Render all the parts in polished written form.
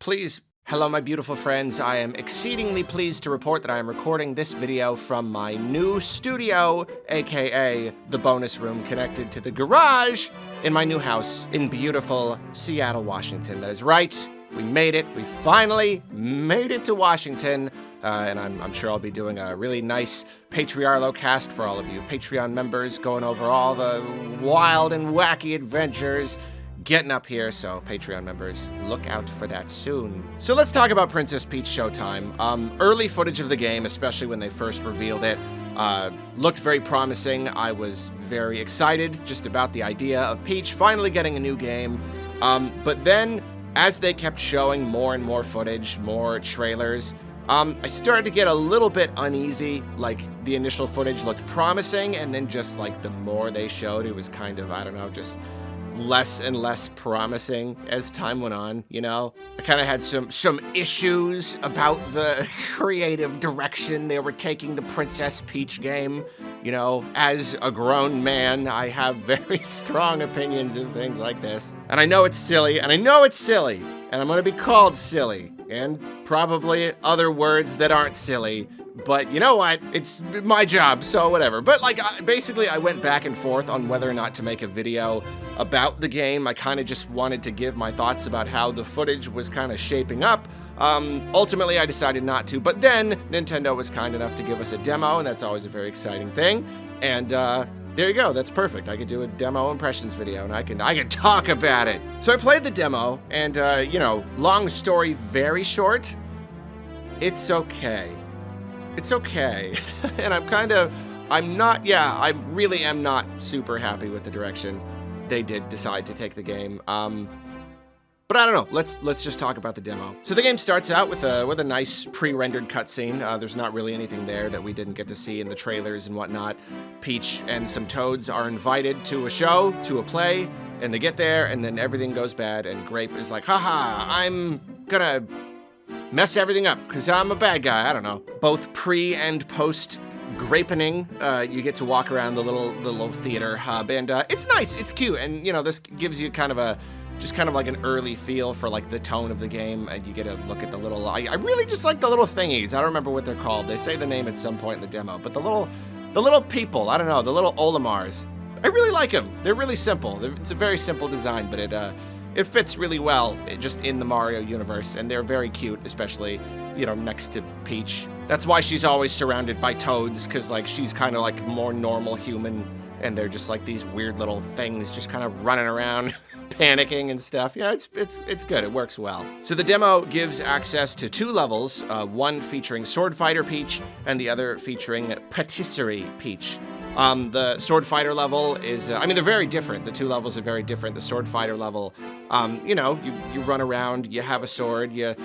Please, hello my beautiful friends. I am exceedingly pleased to report that I am recording this video from my new studio, aka the bonus room connected to the garage in my new house in beautiful Seattle, Washington. That is right, we made it. We finally made it to Washington. And I'm sure I'll be doing a really nice Patreon cast for all of you Patreon members, going over all the wild and wacky adventures getting up here, so Patreon members, look out for that soon. So let's talk about Princess Peach Showtime. Early footage of the game, especially when they first revealed it, looked very promising. I was very excited just about the idea of Peach finally getting a new game. But then, as they kept showing more and more footage, more trailers, I started to get a little bit uneasy. Like, the initial footage looked promising, and then just like the more they showed, it was kind of, I don't know, just less and less promising as time went on, you know? I kind of had some issues about the creative direction they were taking the Princess Peach game. You know, as a grown man, I have very strong opinions of things like this. And I know it's silly, and I'm gonna be called silly, and probably other words that aren't silly. But you know what? It's my job, so whatever. But like, basically I went back and forth on whether or not to make a video about the game. I kind of just wanted to give my thoughts about how the footage was kind of shaping up. Ultimately, I decided not to, but then Nintendo was kind enough to give us a demo, and that's always a very exciting thing. And there you go, that's perfect. I could do a demo impressions video, and I can talk about it. So I played the demo, and you know, long story very short, it's okay. It's okay. And I really am not super happy with the direction they did decide to take the game. But I don't know, let's just talk about the demo. So the game starts out with a nice pre-rendered cutscene. There's not really anything there that we didn't get to see in the trailers and whatnot. Peach and some toads are invited to a show, to a play, and they get there, and then everything goes bad, and Grape is like, haha, I'm gonna mess everything up, because I'm a bad guy, I don't know. Both pre and post grapening, you get to walk around the little theater hub, and it's nice, it's cute, and you know, this gives you kind of like an early feel for like the tone of the game, and you get a look at the little, I really just like the little thingies. I don't remember what they're called. They say the name at some point in the demo, but the little people, I don't know, the little Olimars. I really like them. They're really simple. It's a very simple design, but it fits really well just in the Mario universe, and they're very cute, especially, you know, next to Peach. That's why she's always surrounded by toads, because like she's kind of like more normal human, and they're just like these weird little things just kind of running around panicking and stuff. Yeah, it's good. It works well. So the demo gives access to two levels, one featuring Sword Fighter Peach and the other featuring Patisserie Peach. The Sword Fighter level is, I mean, they're very different. The two levels are very different. The Sword Fighter level, you know, you run around, you have a sword, you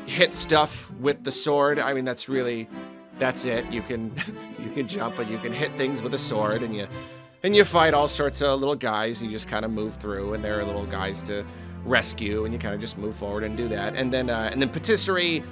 hit stuff with the sword. I mean, that's it. You can jump and you can hit things with a sword, and you fight all sorts of little guys. You just kind of move through, and there are little guys to rescue, and you kind of just move forward and do that. And then Patisserie,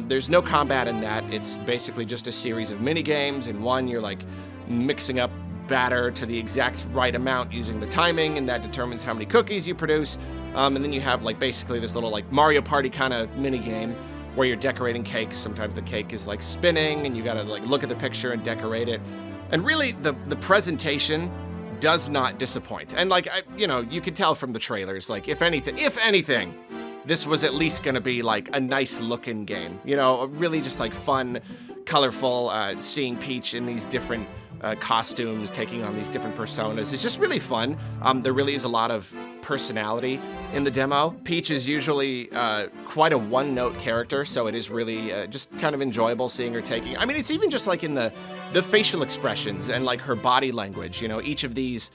there's no combat in that. It's basically just a series of mini games. In one, you're like mixing up batter to the exact right amount using the timing, and that determines how many cookies you produce. And then you have like basically this little like Mario Party kind of mini game where you're decorating cakes. Sometimes the cake is like spinning, and you gotta like look at the picture and decorate it. And really, the presentation does not disappoint. And like, you know, you can tell from the trailers, like if anything, this was at least gonna be like a nice looking game. You know, really just like fun, colorful, seeing Peach in these different costumes, taking on these different personas. It's just really fun. There really is a lot of personality in the demo. Peach is usually quite a one-note character, so it is really just kind of enjoyable seeing her taking. I mean, it's even just like in the facial expressions and like her body language. You know, each of these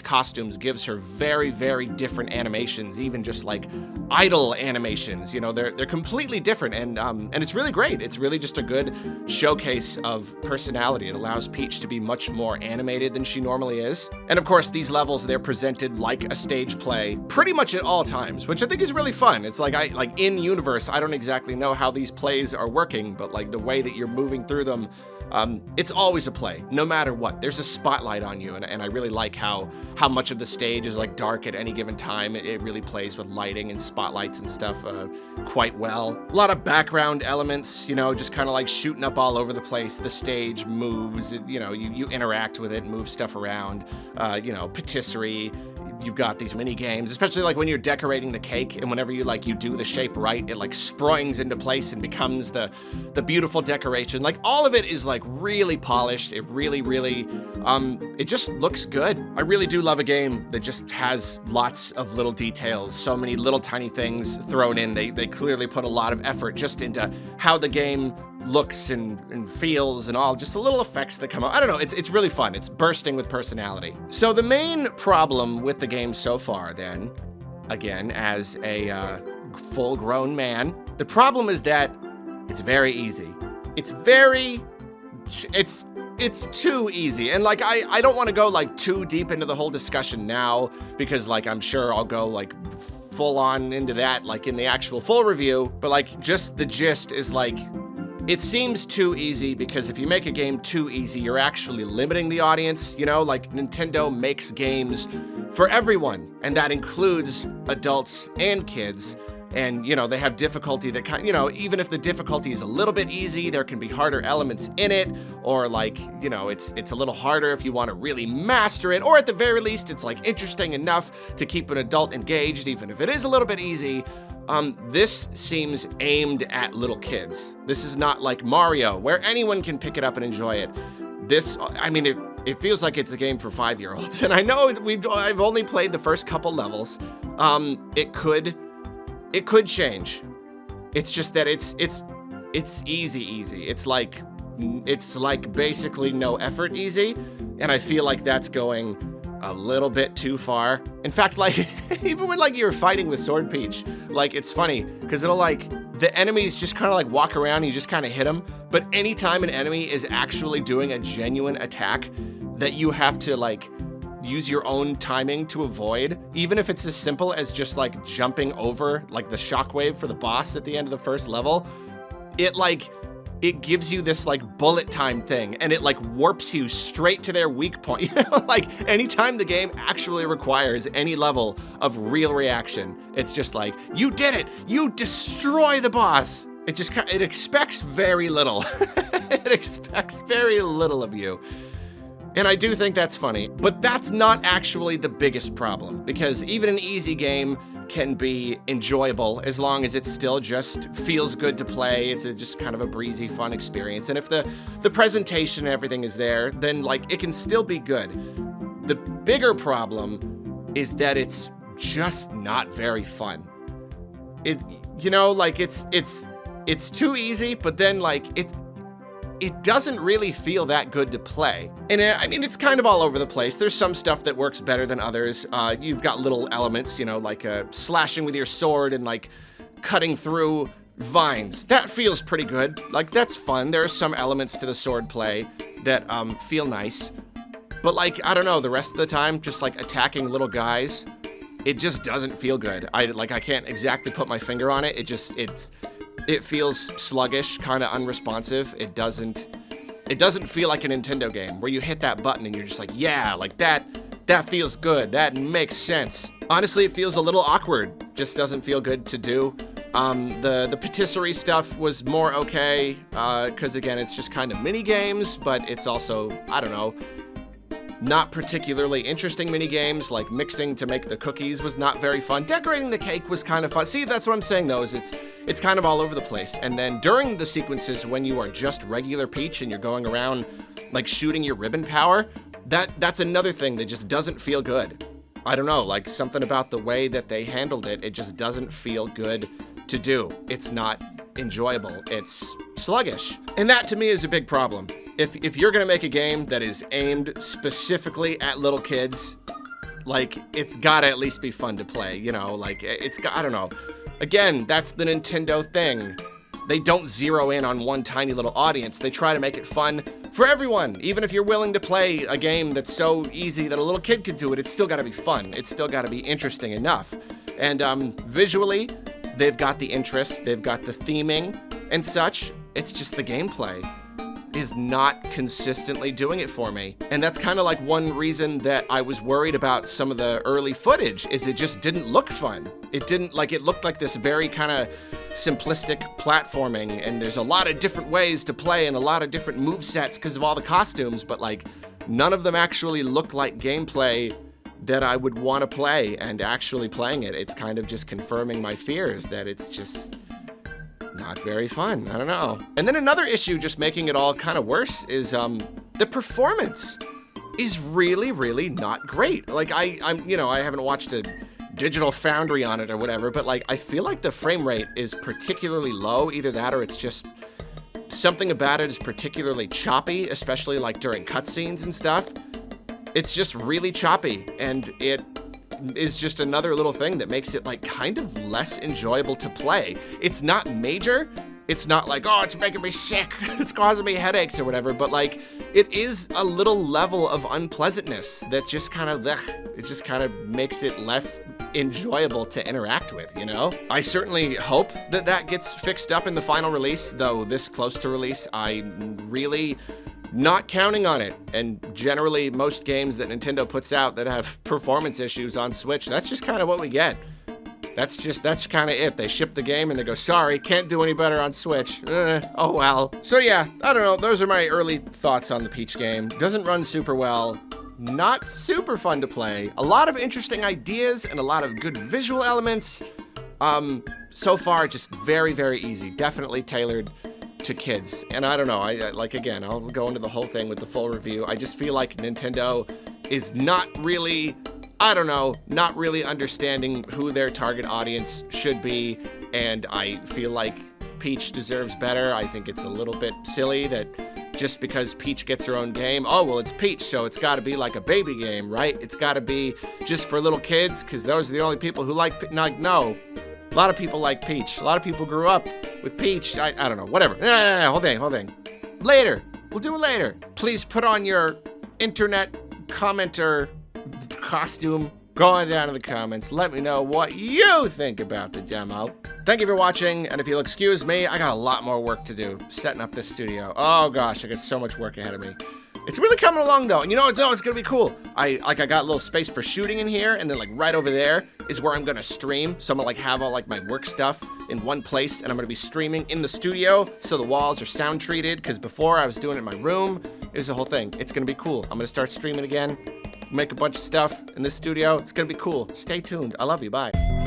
costumes gives her very, very different animations, even just like idle animations. You know, they're completely different, and it's really great. It's really just a good showcase of personality. It allows Peach to be much more animated than she normally is. And of course, these levels, they're presented like a stage stage play pretty much at all times, which I think is really fun. It's like, in universe, I don't exactly know how these plays are working, but like the way that you're moving through them, it's always a play, no matter what. There's a spotlight on you, and I really like how much of the stage is like dark at any given time. It really plays with lighting and spotlights and stuff quite well. A lot of background elements, you know, just kind of like shooting up all over the place. The stage moves, you know, you interact with it, move stuff around, you know, patisserie. You've got these mini games, especially like when you're decorating the cake, and whenever you do the shape right, it like springs into place and becomes the beautiful decoration. Like all of it is like really polished. It really, it just looks good. I really do love a game that just has lots of little details, so many little tiny things thrown in. They clearly put a lot of effort just into how the game looks and feels and all, just the little effects that come out. I don't know, it's really fun. It's bursting with personality. So the main problem with the game so far then, again, as a full-grown man, the problem is that it's very easy. It's too easy. And like, I don't want to go like too deep into the whole discussion now, because like, I'm sure I'll go like full on into that, like in the actual full review, but like just the gist is like, it seems too easy, because if you make a game too easy, you're actually limiting the audience. You know, like Nintendo makes games for everyone, and that includes adults and kids. And, you know, they have difficulty that you know, even if the difficulty is a little bit easy, there can be harder elements in it, or like, you know, it's a little harder if you want to really master it, or at the very least, it's like interesting enough to keep an adult engaged, even if it is a little bit easy. This seems aimed at little kids. This is not like Mario, where anyone can pick it up and enjoy it. This, I mean, it feels like it's a game for 5-year-olds. And I know I've only played the first couple levels. It could change. It's just that it's easy. It's like basically no effort easy. And I feel like that's going a little bit too far. In fact, like, even when like you're fighting with Sword Peach, like, it's funny, because it'll like, the enemies just kind of like walk around and you just kind of hit them, but anytime an enemy is actually doing a genuine attack that you have to like use your own timing to avoid, even if it's as simple as just like jumping over like the shockwave for the boss at the end of the first level, it gives you this like bullet time thing, and it like warps you straight to their weak point. You know, like anytime the game actually requires any level of real reaction, it's just like, you did it, you destroy the boss. It expects very little. It expects very little of you. And I do think that's funny, but that's not actually the biggest problem, because even an easy game can be enjoyable as long as it still just feels good to play. It's just kind of a breezy, fun experience. And if the presentation and everything is there, then like it can still be good. The bigger problem is that it's just not very fun. You know, like it's too easy, but then like it doesn't really feel that good to play. And I mean, it's kind of all over the place. There's some stuff that works better than others. You've got little elements, you know, like slashing with your sword and like cutting through vines. That feels pretty good. Like, that's fun. There are some elements to the sword play that feel nice. But like, I don't know, the rest of the time, just like attacking little guys, it just doesn't feel good. I can't exactly put my finger on it. It feels sluggish, kind of unresponsive. It doesn't feel like a Nintendo game where you hit that button and you're just like, yeah, like that feels good. That makes sense. Honestly, it feels a little awkward. Just doesn't feel good to do. The patisserie stuff was more okay, because again, it's just kind of mini games, but it's also, I don't know, not particularly interesting mini games. Like mixing to make the cookies was not very fun. Decorating the cake was kind of fun. See, that's what I'm saying though, is it's kind of all over the place. And then during the sequences when you are just regular Peach and you're going around like shooting your ribbon power, that's another thing that just doesn't feel good. I don't know, like something about the way that they handled it, it just doesn't feel good to do. It's not enjoyable. It's sluggish. And that to me is a big problem. If you're gonna make a game that is aimed specifically at little kids, like, it's gotta at least be fun to play, you know, like, I don't know. Again, that's the Nintendo thing. They don't zero in on one tiny little audience. They try to make it fun for everyone. Even if you're willing to play a game that's so easy that a little kid could do it, it's still gotta be fun. It's still gotta be interesting enough. And visually, they've got the interest, they've got the theming and such. It's just the gameplay is not consistently doing it for me. And that's kind of like one reason that I was worried about some of the early footage, is it just didn't look fun. It looked like this very kind of simplistic platforming, and there's a lot of different ways to play and a lot of different movesets because of all the costumes, but like none of them actually look like gameplay that I would want to play. And actually playing it, it's kind of just confirming my fears that it's just not very fun. I don't know. And then another issue just making it all kind of worse is the performance is really, really not great. Like I haven't watched a Digital Foundry on it or whatever, but like I feel like the frame rate is particularly low. Either that or it's just something about it is particularly choppy, especially like during cutscenes and stuff. It's just really choppy, and it is just another little thing that makes it like kind of less enjoyable to play. It's not major. It's not like, oh, it's making me sick, it's causing me headaches or whatever, but like it is a little level of unpleasantness that just kind of, it just kind of makes it less enjoyable to interact with, you know? I certainly hope that that gets fixed up in the final release, though this close to release, I'm really not counting on it. And generally, most games that Nintendo puts out that have performance issues on Switch, that's just kind of what we get. That's kind of it. They ship the game and they go, sorry, can't do any better on Switch. Oh well. So yeah, I don't know. Those are my early thoughts on the Peach game. Doesn't run super well. Not super fun to play. A lot of interesting ideas and a lot of good visual elements. So far, just very, very easy. Definitely tailored to kids. And I don't know, again, I'll go into the whole thing with the full review. I just feel like Nintendo is not really understanding who their target audience should be, and I feel like Peach deserves better. I think it's a little bit silly that just because Peach gets her own game, oh, well, it's Peach, so it's gotta be like a baby game, right? It's gotta be just for little kids, because those are the only people who like, no. A lot of people like Peach. A lot of people grew up with Peach. I don't know, whatever. No, hold on. Later. We'll do it later. Please put on your internet commenter costume. Go on down in the comments. Let me know what you think about the demo. Thank you for watching, and if you'll excuse me, I got a lot more work to do setting up this studio. Oh gosh, I got so much work ahead of me. It's really coming along though, and you know it's gonna be cool. I got a little space for shooting in here, and then like right over there is where I'm gonna stream. So I'm gonna like have all like my work stuff in one place, and I'm gonna be streaming in the studio, so the walls are sound treated, because before I was doing it in my room. It was the whole thing. It's gonna be cool. I'm gonna start streaming again, make a bunch of stuff in this studio. It's gonna be cool. Stay tuned. I love you. Bye.